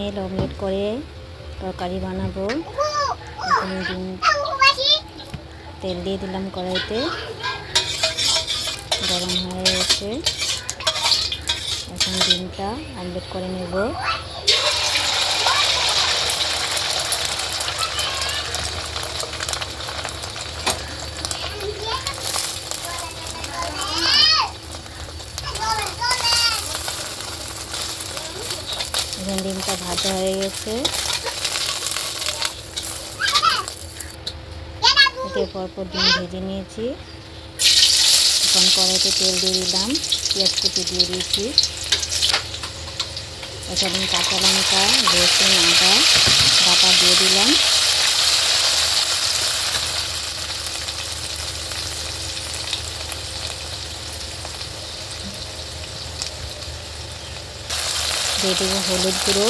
ডিমের অমলেট করে তরকারি বানাবো। এখন ডিম তেল দিয়ে দিলাম কড়াইতে, গরম হয়ে গেছে। এখন ডিমটা অমলেট করে নেব। এখন ডিমটা ভাজা হয়ে গেছে। একে পরপর ডিম ভেজে নিয়েছি। এখন কড়াইতে তেল দিয়ে দিলাম, পেঁয়াজ কুচি দিয়ে দিয়েছি। এখন কাঁচা লঙ্কা, রসুন, আদা বাটা দিয়ে দিলাম। দিয়ে দেবো হলুদ গুঁড়ো,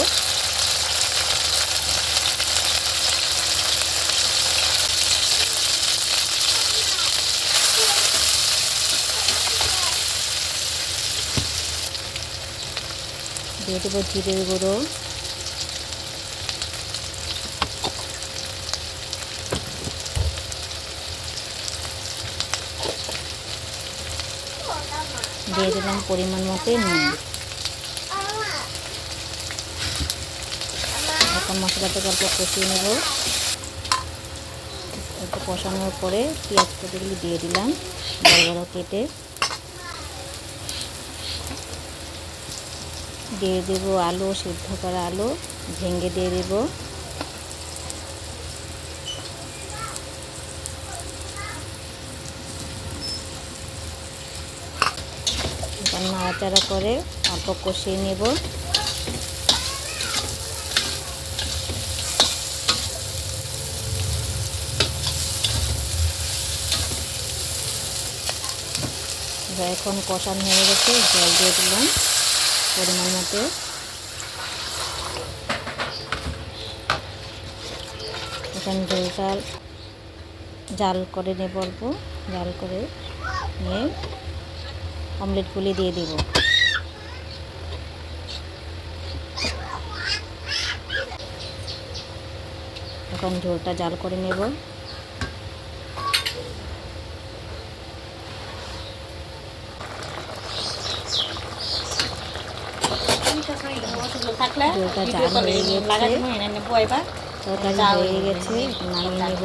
দিয়ে দেবো জিরের গুঁড়ো, দিয়ে দিলাম পরিমাণ মতো নুন। এখন মশলাটাকে অল্প কষিয়ে নেব। একটু কষানোর পরে পেঁয়াজ কুচিগুলি দিয়ে দিলাম বড় বড় কেটে। দিয়ে দেবো আলু, সিদ্ধ করা আলু ভেঙে দিয়ে দেব। এখন নাড়াচাড়া করে অল্প কষিয়ে নেব। এখন কষানো হয়ে গেছে, জল দিয়ে দিলাম পরিমাণ মতো। এখন ঝোলটা জাল করে নেব, অল্প জাল করে নিয়ে অমলেটগুলি দিয়ে দেব। এখন ঝোলটা জাল করে নেব। ঝোলটা জাল হয়ে গেছে, তরকারি হয়ে গেছে, নামিয়ে নেব।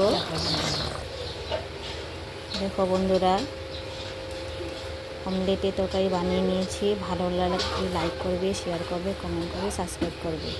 দেখো বন্ধুরা, অমলেটে তরকারি বানিয়ে নিয়েছি। ভালো লাগলে লাইক করবে, শেয়ার করবে, কমেন্ট করবে, সাবস্ক্রাইব করবে।